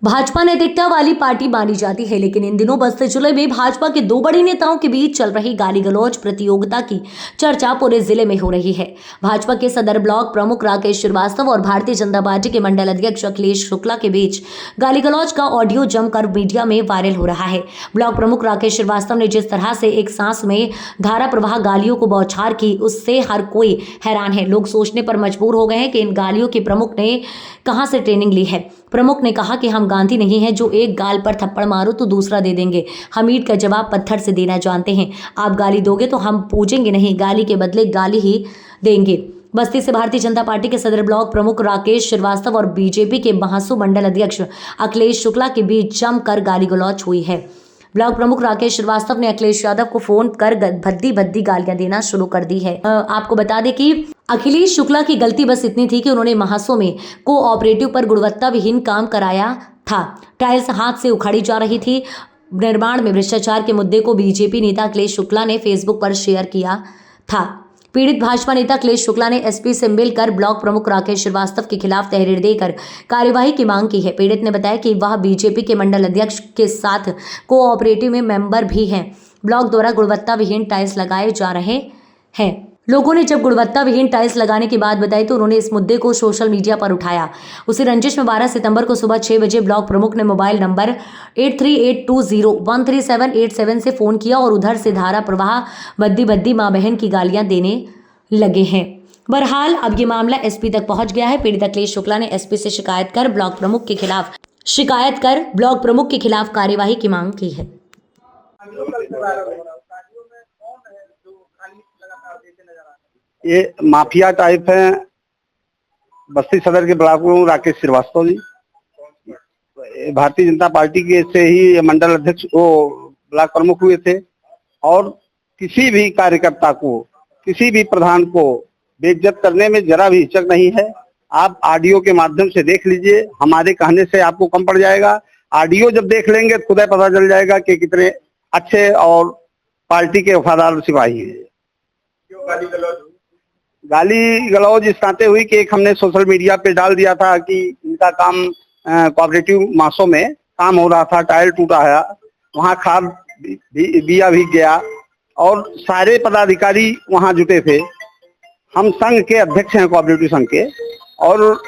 भाजपा नैतिकता वाली पार्टी मानी जाती है, लेकिन इन दिनों बस्ती जिले में भाजपा के दो बड़े नेताओं के बीच चल रही गाली गलौज प्रतियोगिता की चर्चा पूरे जिले में हो रही है। भाजपा के सदर ब्लॉक प्रमुख राकेश श्रीवास्तव और भारतीय जनता पार्टी के मंडल अध्यक्ष अखिलेश शुक्ला के बीच गाली गलौज का ऑडियो जमकर मीडिया में वायरल हो रहा है। ब्लॉक प्रमुख राकेश श्रीवास्तव ने जिस तरह से एक सांस में धारा प्रवाह गालियों को बौछार की, उससे हर कोई हैरान है। लोग सोचने पर मजबूर हो गए हैं कि इन गालियों के प्रमुख ने कहां से ट्रेनिंग ली है। प्रमुख ने कहा कि हम गांधी नहीं हैं जो एक गाल पर थप्पड़ मारो तो दूसरा दे देंगे। हम ईंट का जवाब पत्थर से देना जानते हैं। आप गाली दोगे तो हम पूजेंगे नहीं, गाली के बदले गाली ही देंगे। बस्ती से भारतीय जनता पार्टी के सदर ब्लॉक प्रमुख राकेश श्रीवास्तव और बीजेपी के महासू मंडल अध्यक्ष अखिलेश शुक्ला के बीच जमकर गाली गलौज हुई है। ब्लॉक प्रमुख राकेश श्रीवास्तव ने अखिलेश यादव को फोन कर भद्दी भद्दी गालियां देना शुरू कर दी है। आपको बता दें कि अखिलेश शुक्ला की गलती बस इतनी थी कि उन्होंने महासो में कोऑपरेटिव पर गुणवत्ता विहीन काम कराया था। टाइल्स हाथ से उखाड़ी जा रही थी। निर्माण में भ्रष्टाचार के मुद्दे को बीजेपी नेता अखिलेश शुक्ला ने फेसबुक पर शेयर किया था। पीड़ित भाजपा नेता अखिलेश शुक्ला ने एसपी से मिलकर ब्लॉक प्रमुख राकेश श्रीवास्तव के खिलाफ तहरीर देकर कार्यवाही की मांग की है। पीड़ित ने बताया कि वह बीजेपी के मंडल अध्यक्ष के साथ कोऑपरेटिव में मेंबर भी हैं। ब्लॉक द्वारा गुणवत्ता विहीन टाइल्स लगाए जा रहे हैं। लोगों ने जब गुणवत्ता विहीन टाइल्स लगाने की बात बताई तो उन्होंने इस मुद्दे को सोशल मीडिया पर उठाया। उसी रंजिश में 12 सितंबर को सुबह 6 बजे ब्लॉक प्रमुख ने मोबाइल नंबर 8382013787 से फोन किया और उधर से धारा प्रवाह बद्दी बद्दी मां बहन की गालियां देने लगे हैं। बहरहाल अब ये मामला एसपी तक पहुंच गया है। पीड़ित अखिलेश शुक्ला ने एसपी से शिकायत कर ब्लॉक प्रमुख के खिलाफ कार्यवाही की मांग की है। ये माफिया टाइप है। बस्ती सदर के ब्लॉक प्रमुख राकेश श्रीवास्तव जी भारतीय जनता पार्टी के से ही मंडल अध्यक्ष वो ब्लॉक प्रमुख हुए थे और किसी भी कार्यकर्ता को, किसी भी प्रधान को बेइज्जत करने में जरा भी हिचक नहीं है। आप ऑडियो के माध्यम से देख लीजिए, हमारे कहने से आपको कम पड़ जाएगा। ऑडियो जब देख लेंगे तो खुद ही पता चल जाएगा कि कितने अच्छे और पार्टी के वफादार सिपाही हैं। गाली गलौज इस नाते हुई कि एक हमने सोशल मीडिया पे डाल दिया था कि इनका काम कोऑपरेटिव मासों में काम हो रहा था, टाइल टूटा है, वहाँ खाद बिया भी गया और सारे पदाधिकारी वहाँ जुटे थे। हम संघ के अध्यक्ष हैं, कोऑपरेटिव संघ के, और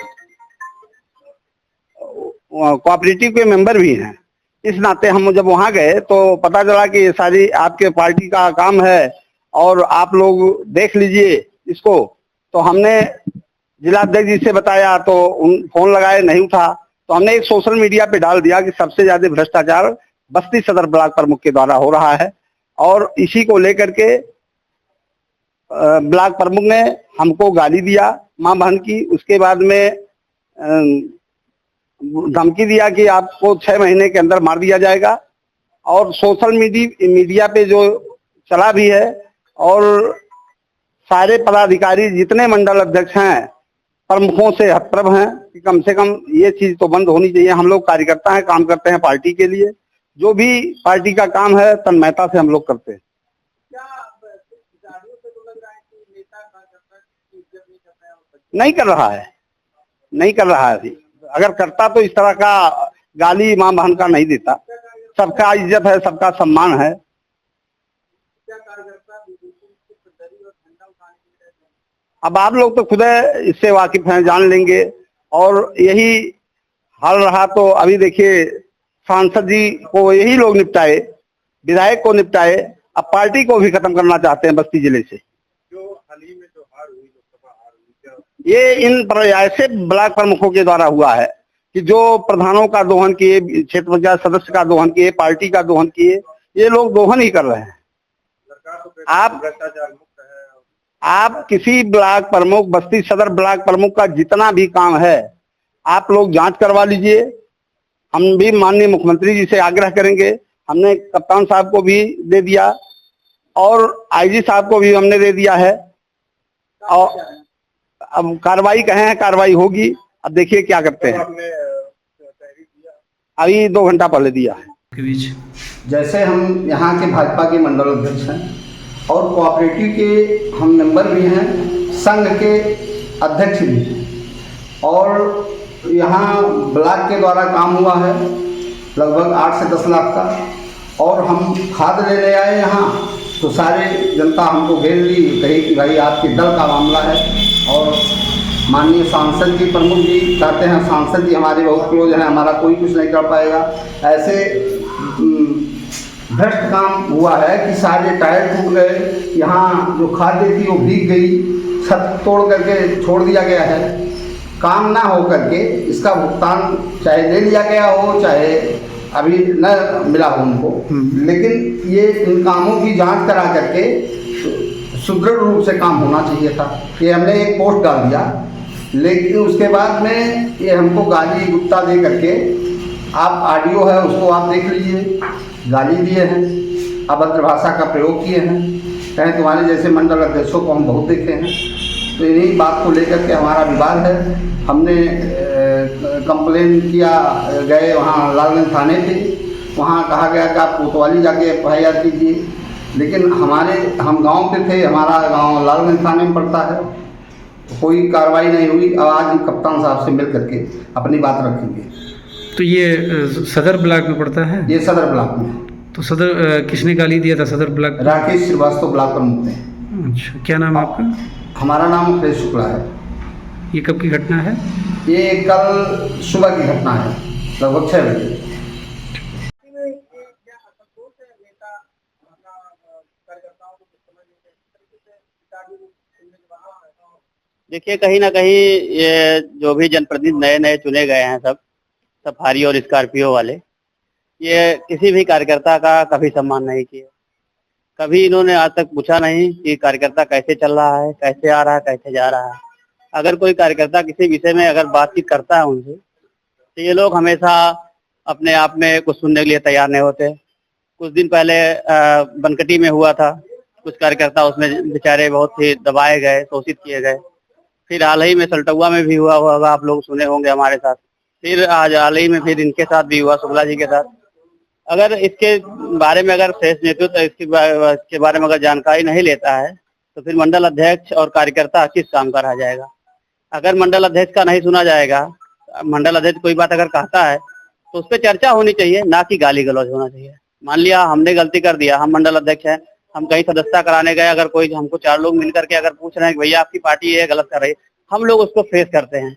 कोऑपरेटिव के मेंबर भी हैं। इस नाते हम जब वहाँ गए तो पता चला कि ये सारी आपके पार्टी का काम है और आप लोग देख लीजिए इसको। तो हमने जिलाध्यक्ष जी से बताया तो फोन लगाए, नहीं उठा, तो हमने एक सोशल मीडिया पे डाल दिया कि सबसे ज्यादा भ्रष्टाचार बस्ती सदर ब्लॉक प्रमुख के द्वारा हो रहा है। और इसी को लेकर के ब्लॉक प्रमुख ने हमको गाली दिया मां बहन की। उसके बाद में धमकी दिया कि आपको 6 महीने के अंदर मार दिया जाएगा। और सोशल मीडिया पे जो चला भी है और सारे पदाधिकारी जितने मंडल अध्यक्ष हैं प्रमुखों से हतप्रभ हैं कि कम से कम ये चीज तो बंद होनी चाहिए। हम लोग कार्यकर्ता हैं, काम करते हैं पार्टी के लिए। जो भी पार्टी का काम है तन्मयता से हम लोग करते हैं। नहीं कर रहा है, नहीं कर रहा है अभी। अगर करता तो इस तरह का गाली मां बहन का नहीं देता। सबका इज्जत है, सबका सम्मान है। अब आप लोग तो खुद इससे वाकिफ हैं, जान लेंगे। और यही हाल रहा तो अभी देखिए सांसद जी को यही लोग निपटाए, विधायक को निपटाए, अब पार्टी को भी खत्म करना चाहते हैं बस्ती जिले से। जो हाल ही में जो हार हुई, लोकसभा हार हुई, ये इन ऐसे ब्लॉक प्रमुखों के द्वारा हुआ है कि जो प्रधानों का दोहन किए, क्षेत्र पंचायत सदस्य का दोहन किए, पार्टी का दोहन किए, ये लोग दोहन ही कर रहे हैं। आप किसी ब्लॉक प्रमुख, बस्ती सदर ब्लॉक प्रमुख का जितना भी काम है आप लोग जांच करवा लीजिए। हम भी माननीय मुख्यमंत्री जी से आग्रह करेंगे। हमने कप्तान साहब को भी दे दिया और आईजी साहब को भी हमने दे दिया है। और अब कार्रवाई कहे हैं, कार्रवाई होगी। अब देखिए क्या करते हैं। अभी 2 घंटा पहले दिया है। जैसे हम यहाँ के भाजपा के मंडल अध्यक्ष हैं और कोऑपरेटिव के हम मेंबर भी हैं, संघ के अध्यक्ष भी हैं और यहाँ ब्लॉक के द्वारा काम हुआ है लगभग 8 से 10 लाख का, और हम खाद लेने आए यहाँ तो सारे जनता हमको घेर ली, कही कि भाई आपके दल का मामला है। और माननीय सांसद जी, प्रमुख जी कहते हैं सांसद जी हमारे बहुत क्लोज हैं, हमारा कोई कुछ नहीं कर पाएगा। ऐसे भ्रष्ट काम हुआ है कि सारे टायर टूट गए, यहाँ जो खाद्य थी वो भीग गई, छत तोड़ करके छोड़ दिया गया है। काम ना हो करके इसका भुगतान चाहे ले लिया गया हो, चाहे अभी न मिला हो उनको, लेकिन ये इन कामों की जांच करा करके सुदृढ़ रूप से काम होना चाहिए था। ये हमने एक पोस्ट डाल दिया, लेकिन उसके बाद में ये हमको गाली गुप्ता दे करके, आप ऑडियो है उसको आप देख लीजिए, गाली दिए हैं, अभद्र भाषा का प्रयोग किए हैं, कहें तुम्हारे जैसे मंडल अध्यक्षों को हम बहुत देखे हैं। तो इन्हीं बात को लेकर के हमारा विवाद है। हमने कंप्लेन किया, गए वहाँ लालगंज थाने पे, वहाँ कहा गया कि आप कोतवाली जाके FIR कीजिए, लेकिन हम गांव पे थे, हमारा गांव लालगंज थाने में पड़ता है, कोई कार्रवाई नहीं हुई। अब आज हम कप्तान साहब से मिल करके अपनी बात रखेंगे। तो ये सदर ब्लॉक में पड़ता है? ये सदर ब्लॉक में। तो सदर किसने गाली दिया था सदर ब्लॉक? राकेश श्रीवास्तव ब्लॉक प्रमुख ने। अच्छा, क्या नाम है आपका? हमारा नाम अखिलेश शुक्ला है। ये कब की घटना है? ये कल सुबह की घटना है, लगभग 6 बजे। देखिए, कहीं ना कहीं ये जो भी जनप्रतिनिधि नए नए चुने गए हैं, सब सफारी और स्कॉर्पियो वाले, ये किसी भी कार्यकर्ता का कभी सम्मान नहीं किया। कभी इन्होंने आज तक पूछा नहीं कि कार्यकर्ता कैसे चल रहा है, कैसे आ रहा है, कैसे जा रहा है। अगर कोई कार्यकर्ता किसी विषय में अगर बातचीत करता है उनसे, तो ये लोग हमेशा अपने आप में कुछ सुनने के लिए तैयार नहीं होते। कुछ दिन पहले बनकटी में हुआ था, कुछ कार्यकर्ता उसमें बेचारे बहुत ही दबाए गए, शोषित किए गए। फिर हाल ही में सल्टुआ में भी हुआ होगा, आप लोग सुने होंगे हमारे साथ। फिर आज हाल ही में फिर इनके साथ भी हुआ, शुक्ला जी के साथ। अगर इसके बारे में अगर शेष नेतृत्व इसके बारे में अगर जानकारी नहीं लेता है, तो फिर मंडल अध्यक्ष और कार्यकर्ता किस काम का रह जाएगा। अगर मंडल अध्यक्ष का नहीं सुना जाएगा, मंडल अध्यक्ष कोई बात अगर कहता है तो उस पर चर्चा होनी चाहिए, ना कि गाली गलौज होना चाहिए। मान लिया हमने गलती कर दिया, हम मंडल अध्यक्ष हैं, हम कहीं सदस्यता कराने गए, अगर कोई हमको 4 लोग मिलकर के अगर पूछ रहे हैं कि भैया आपकी पार्टी ये गलत कर रही है, हम लोग उसको फेस करते हैं।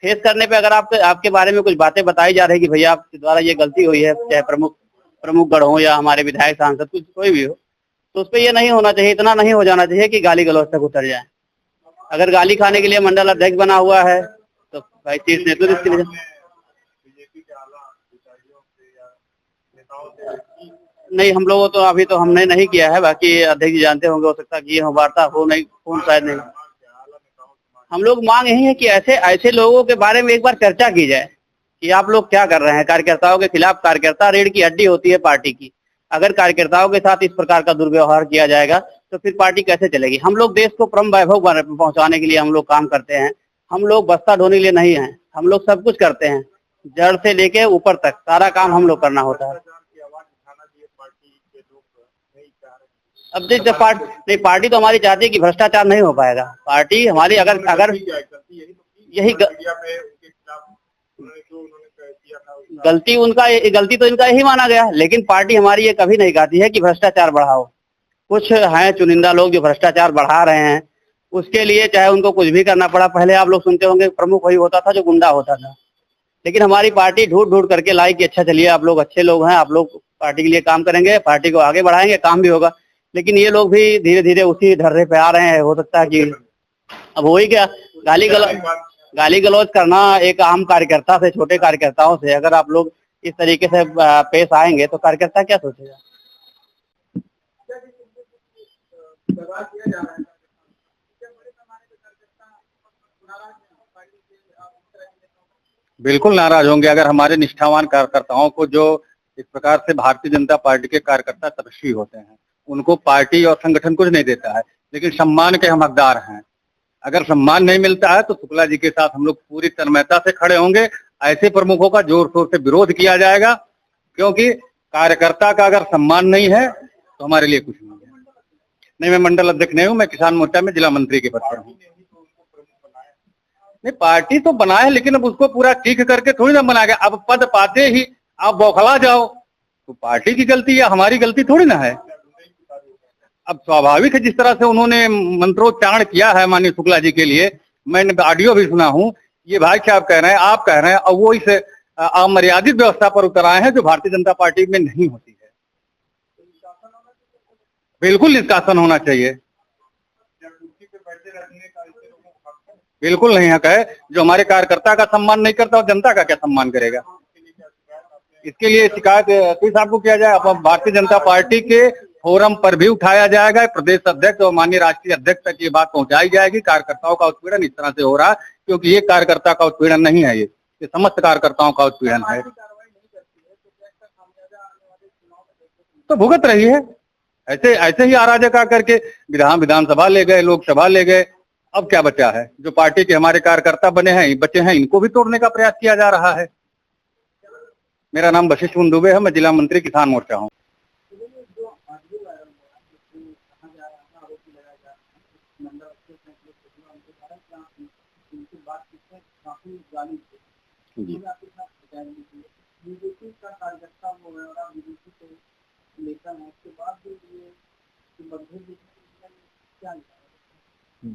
फेस करने पे अगर आपके बारे में कुछ बातें बताई जा रही है कि भैया आपके द्वारा ये गलती हुई है, चाहे प्रमुख गढ़ हो या हमारे विधायक सांसद कुछ कोई भी हो, तो उस पर ये नहीं होना चाहिए, इतना नहीं हो जाना चाहिए कि गाली गलौज तक उतर जाए। अगर गाली खाने के लिए मंडल अध्यक्ष बना हुआ है तो भाई शीर्ष नेतृत्व इसके लिए नहीं, हम लोगों तो अभी तो हमने नहीं किया है, बाकी अध्यक्ष जी जानते होंगे, हो सकता है कि ये वार्ता हो नहीं, फोन शायद नहीं। हम लोग मांग यही है कि ऐसे लोगों के बारे में एक बार चर्चा की जाए कि आप लोग क्या कर रहे हैं। कार्यकर्ताओं के खिलाफ, कार्यकर्ता रीढ़ की हड्डी होती है पार्टी की। अगर कार्यकर्ताओं के साथ इस प्रकार का दुर्व्यवहार किया जाएगा तो फिर पार्टी कैसे चलेगी। हम लोग देश को परम वैभव पहुंचाने के लिए हम लोग काम करते हैं। हम लोग बस्ता ढोने के लिए नहीं है, हम लोग सब कुछ करते हैं, जड़ से लेके ऊपर तक सारा काम हम लोग करना होता है। अब देखिए, पार्टी तो हमारी चाहती है कि भ्रष्टाचार नहीं हो पाएगा। पार्टी हमारी अगर यही गलती तो इनका यही माना गया, लेकिन पार्टी हमारी ये कभी नहीं कहती है कि भ्रष्टाचार बढ़ाओ। कुछ हैं चुनिंदा लोग जो भ्रष्टाचार बढ़ा रहे हैं, उसके लिए चाहे उनको कुछ भी करना पड़ा। पहले आप लोग सुनते होंगे प्रमुख वही होता था जो गुंडा होता था, लेकिन हमारी पार्टी ढूंढ करके लाई कि अच्छा चलिए आप लोग अच्छे लोग हैं, आप लोग पार्टी के लिए काम करेंगे, पार्टी को आगे बढ़ाएंगे, काम भी होगा। लेकिन ये लोग भी धीरे धीरे उसी ढर्रे पे आ रहे हैं। हो सकता है कि अब हो ही क्या, गाली गलौज करना एक आम कार्यकर्ता से, छोटे कार्यकर्ताओं से अगर आप लोग इस तरीके से पेश आएंगे तो कार्यकर्ता क्या सोचेगा। बिल्कुल नाराज होंगे अगर हमारे निष्ठावान कार्यकर्ताओं को, जो इस प्रकार से भारतीय जनता पार्टी के कार्यकर्ता तपस्वी होते हैं, उनको पार्टी और संगठन कुछ नहीं देता है, लेकिन सम्मान के हम हकदार हैं। अगर सम्मान नहीं मिलता है तो शुक्ला जी के साथ हम लोग पूरी तन्मयता से खड़े होंगे। ऐसे प्रमुखों का जोर शोर से विरोध किया जाएगा, क्योंकि कार्यकर्ता का अगर सम्मान नहीं है तो हमारे लिए कुछ नहीं है। नहीं, मैं मंडल अध्यक्ष नहीं हूँ, मैं किसान मोर्चा में जिला मंत्री के पद पर हूँ। नहीं, पार्टी तो बनाए, लेकिन अब उसको पूरा ठीक करके थोड़ी ना बना गया। अब पद पाते ही आप बौखला जाओ तो पार्टी की गलती या हमारी गलती थोड़ी ना है। अब स्वाभाविक है, जिस तरह से उन्होंने मंत्रोच्चारण किया है माननीय शुक्ला जी के लिए, मैंने ऑडियो भी सुना हूँ, ये भाई साहब कह रहे हैं, आप कह रहे हैं, और वो इस अमर्यादित व्यवस्था पर उतर आए हैं जो भारतीय जनता पार्टी में नहीं होती है। बिल्कुल निष्कासन होना चाहिए, बिल्कुल नहीं हक है। जो हमारे कार्यकर्ता का सम्मान नहीं करता और जनता का क्या सम्मान करेगा। इसके लिए शिकायत साहब को किया जाए। अब भारतीय जनता पार्टी के फोरम पर भी उठाया जाएगा। प्रदेश अध्यक्ष और माननीय राष्ट्रीय अध्यक्ष तक ये बात पहुंचाई जाएगी। कार्यकर्ताओं का उत्पीड़न इस तरह से हो रहा है, क्योंकि ये कार्यकर्ता का उत्पीड़न नहीं है, ये समस्त कार्यकर्ताओं का उत्पीड़न है। तो भुगत रही है, ऐसे ही अराजक करके विधानसभा ले गए, लोकसभा ले गए। अब क्या बचा है? जो पार्टी के हमारे कार्यकर्ता बने हैं, बचे हैं, इनको भी तोड़ने का प्रयास किया जा रहा है। मेरा नाम वशिष्ठ दुबे है, मैं जिला मंत्री किसान मोर्चा हूँ।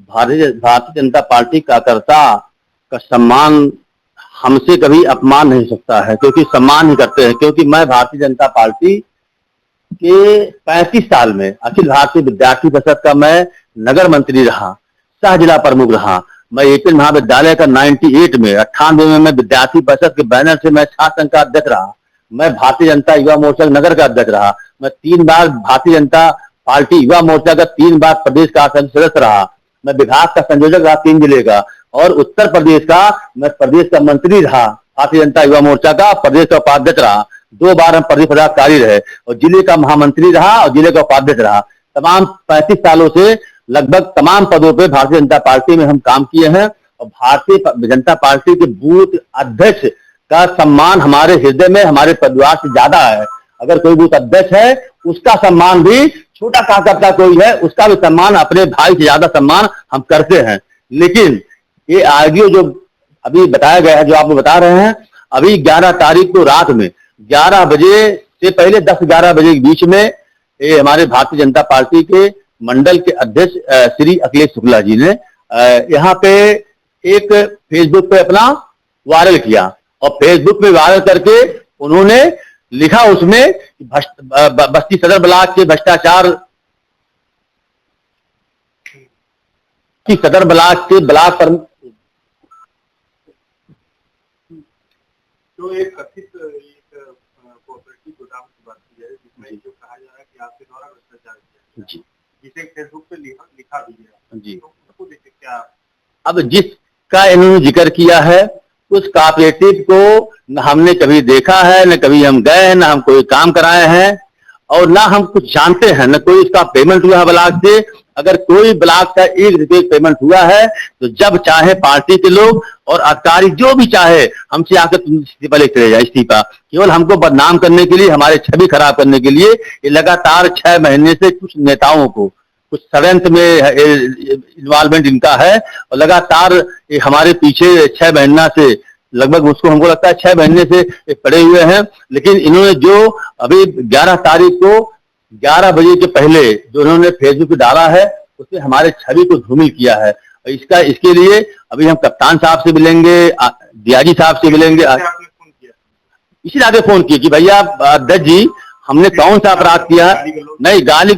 भारतीय जनता पार्टी कार्यकर्ता का सम्मान हमसे कभी अपमान नहीं सकता है, क्योंकि सम्मान ही करते हैं। क्योंकि मैं भारतीय जनता पार्टी के 35 साल में अखिल भारतीय विद्यार्थी परिषद का मैं नगर मंत्री रहा, सह जिला प्रमुख रहा। मैं एपीएल महाविद्यालय का 98 में 98 में मैं विद्यार्थी परिषद के बैनर से मैं छात्र संघ का अध्यक्ष रहा। मैं भारतीय जनता युवा मोर्चा नगर का अध्यक्ष रहा। मैं 3 बार भारतीय जनता पार्टी युवा मोर्चा का 3 बार प्रदेश का सदस्य रहा। मैं विभाग का संयोजक रहा 3 जिले का, और उत्तर प्रदेश का मैं प्रदेश का मंत्री रहा। भारतीय जनता युवा मोर्चा का प्रदेश का उपाध्यक्ष रहा। 2 बार हम प्रदेश पदाधिकारी रहे, और जिले का महामंत्री रहा और जिले का उपाध्यक्ष रहा। तमाम 35 सालों से लगभग तमाम पदों पे भारतीय जनता पार्टी में हम काम किए हैं। और भारतीय जनता पार्टी के बूथ अध्यक्ष का सम्मान हमारे हृदय में, हमारे परिवार से ज्यादा है। अगर कोई बूथ अध्यक्ष है, उसका सम्मान भी, छोटा कार्यकर्ता कोई है उसका भी सम्मान, अपने भाई से ज्यादा सम्मान हम करते हैं। लेकिन ये आगे जो अभी बताया गया है, जो आप बता रहे हैं, अभी 11 तारीख को रात में 11 बजे से पहले 10-11 बजे के बीच में ये हमारे भारतीय जनता पार्टी के मंडल के अध्यक्ष श्री अखिलेश शुक्ला जी ने यहाँ पे एक फेसबुक पे अपना वायरल किया, और फेसबुक पे वायरल करके उन्होंने लिखा उसमें बस्ती सदर ब्लॉक के भ्रष्टाचार की सदर ब्लॉक के ब्लॉक पर जो एक कथित कोऑपरेटिव गोदाम की बात की है, जिसमें जो कहा जा रहा है कि आपके द्वारा भ्रष्टाचार किया जी, जिसे फेसबुक पे लिखा भी गया जी, तो उसको देखिए क्या। अब जिसका इन्होंने जिक्र किया है, उस कोऑपरेटिव को न हमने कभी देखा है, न कभी हम गए हैं, न हम कोई काम कराए हैं, और ना हम कुछ जानते हैं, न कोई इसका पेमेंट हुआ है ब्लॉक से। अगर कोई ब्लॉक का 1 रुपये पेमेंट हुआ है तो जब चाहे पार्टी के लोग और अधिकारी जो भी चाहे हमसे आकर इस्तीफा ले चले जाए, इस्तीफा केवल हमको बदनाम करने के लिए, हमारे छवि खराब करने के लिए। ये लगातार 6 महीने से कुछ नेताओं को कुछ षड्यंत्र में इन्वॉल्वमेंट इनका है, और लगातार ये हमारे पीछे 6 महीना से लगभग, उसको हमको लगता है 6 महीने से पड़े हुए हैं। लेकिन इन्होंने जो अभी 11 तारीख को 11 बजे के पहले जो उन्होंने फेसबुक पे डाला है, उसने हमारे छवि को धूमिल किया है। और इसके लिए अभी हम कप्तान साहब से मिलेंगे, डीआईजी साहब से मिलेंगे। इसी आगे फोन किया कि भैया अध्यक्ष जी, हमने कौन सा अपराध किया? नहीं, गाली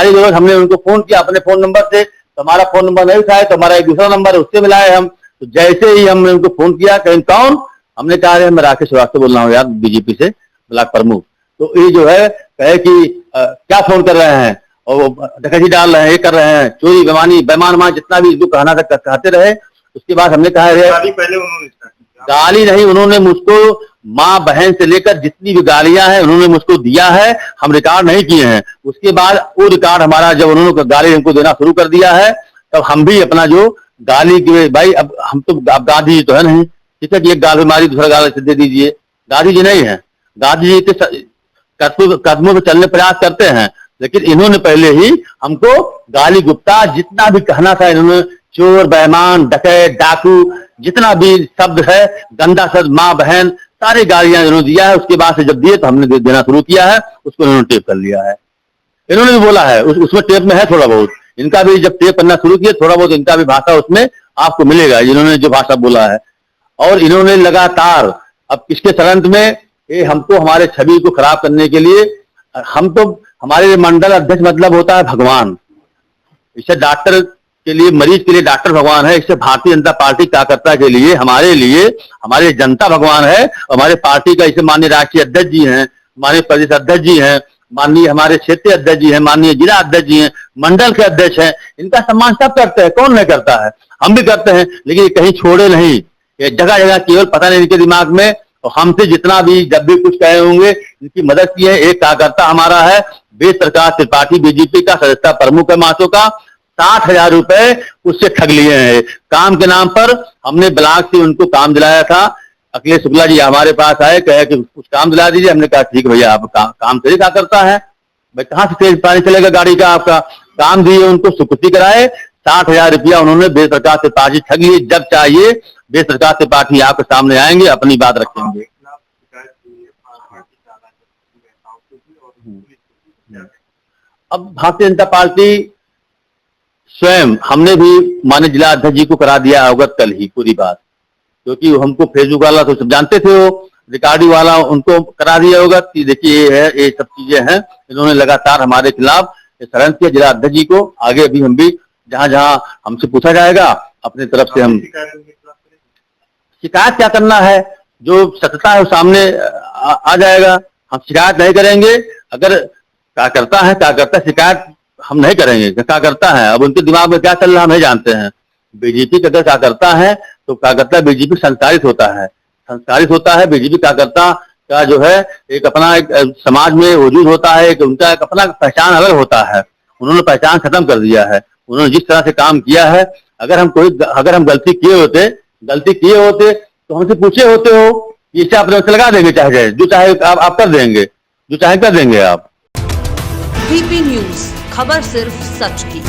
गलौज। हमने उनको फोन किया अपने फोन नंबर से, तो हमारा फोन नंबर नहीं उठाया, तो हमारा एक दूसरा नंबर है उससे मिलाए हम। तो जैसे ही हमने उनको फोन किया, कहीं कौन? हमने कहा मैं राकेश श्रीवास्तव बोल रहा हूँ यार, बीजेपी से ब्लॉक प्रमुख। तो ये जो है कहे कि क्या फोन कर रहे हैं, और डकैती डाल रहे हैं, ये कर रहे हैं, चोरी बेमान जितना भी कहना था कहते रहे। उसके बाद हमने कहा पहले उन्होंने गाली नहीं, उन्होंने मुझको माँ बहन से लेकर जितनी भी गालियां हैं उन्होंने मुझको दिया है, हम रिकॉर्ड नहीं किए हैं। उसके बाद वो रिकॉर्ड हमारा जब उन्होंने गाली हमको देना शुरू कर दिया है, तब हम भी अपना जो गाली के भाई, अब हम तो, अब गांधी जी तो है नहीं, ठीक है कि एक गाल हमारी दूसरा गाल दे दीजिए। गांधी जी नहीं है, गांधी जी के कदमों पे चलने प्रयास करते हैं, लेकिन इन्होंने पहले ही हमको गाली गुप्ता जितना भी कहना था, इन्होंने चोर बेईमान डकैत डाकू जितना भी शब्द है, गंदा शब्द, माँ बहन, सारी गालियां इन्होंने दिया है। उसके बाद से जब दिए तो हमने देना शुरू किया है, उसको इन्होंने टेप कर लिया है। इन्होंने भी बोला है, उसमें टेप में है थोड़ा बहुत, इनका भी जब टेप करना शुरू किया थोड़ा बहुत इनका भी भाषा उसमें आपको मिलेगा, इन्होंने जो भाषा बोला है। और इन्होंने लगातार अब किसके षड्यंत्र में, ये हमको हमारे छवि को खराब करने के लिए, हम तो हमारे मंडल अध्यक्ष मतलब होता है भगवान, इससे डॉक्टर के लिए, मरीज के लिए डॉक्टर भगवान है, इससे भारतीय जनता पार्टी कार्यकर्ता के लिए, हमारे लिए हमारे जनता भगवान है। हमारे पार्टी का इसे माननीय राष्ट्रीय अध्यक्ष जी हैं, माननीय प्रदेश अध्यक्ष जी हैं, माननीय हमारे क्षेत्रीय अध्यक्ष जी हैं, माननीय जिला अध्यक्ष जी हैं, मंडल के अध्यक्ष हैं, इनका सम्मान सब करते हैं, कौन नहीं करता है, हम भी करते हैं। लेकिन ये कहीं छोड़े नहीं, ये जगह जगह केवल पता नहीं इनके दिमाग में, और हमसे जितना भी जब भी कुछ कहे होंगे इनकी मदद की है। एक कार्यकर्ता हमारा है वेद प्रकाश त्रिपाठी, बीजेपी का सदस्यता प्रमुख है मासो का, 60,000 रुपए उससे ठग लिए हैं काम के नाम पर। हमने ब्लॉक से उनको काम दिलाया था, अखिलेश शुक्ला जी हमारे पास आए, कहे कि कुछ काम दिला दीजिए। हमने कहा ठीक भैया, आप काम से क्या करता है भाई, कहाँ से तेज पानी चलेगा गाड़ी का, आपका काम दिए उनको, सुकृति कराए, 60,000 रुपया उन्होंने वेद प्रकाश त्रिपाठी ठग लिए। जब चाहिए वेद प्रकाश त्रिपाठी आपके सामने आएंगे, अपनी बात रखेंगे। अब भारतीय जनता पार्टी स्वयं, हमने भी माननीय जिला अध्यक्ष जी को करा दिया अवगत कल ही पूरी बात, क्योंकि हमको फेसबुक वाला तो सब जानते थे, वो रिकॉर्डिंग वाला उनको करा दिया होगा कि देखिए ये है, ये सब चीजें हैं। इन्होंने लगातार हमारे खिलाफ षड्यंत्र किया। जिला अध्यक्ष जी को आगे भी हम भी जहां जहां हमसे पूछा जाएगा अपनी तरफ से हम शिकायत क्या करना है, जो सत्यता है वो सामने आ जाएगा। हम शिकायत नहीं करेंगे। अगर कार्यकर्ता है, कार्यकर्ता शिकायत हम नहीं करेंगे, कार्यकर्ता है, अब उनके दिमाग में क्या चल रहा है हम नहीं जानते हैं। बीजेपी का अगर कार्यकर्ता है तो कार्यकर्ता बीजेपी संस्कारित होता है, संस्कारित होता है। बीजेपी कार्यकर्ता का जो है एक अपना एक समाज में वजूद होता है, एक उनका एक अपना पहचान अलग होता है। उन्होंने पहचान खत्म कर दिया है। उन्होंने जिस तरह से काम किया है, अगर हम गलती किए होते तो हमसे पूछे होते हो, इसे अपने से लगा देंगे, चाहे जो चाहे आप कर देंगे, जो चाहे कर देंगे आप। VP न्यूज, खबर सिर्फ सच की।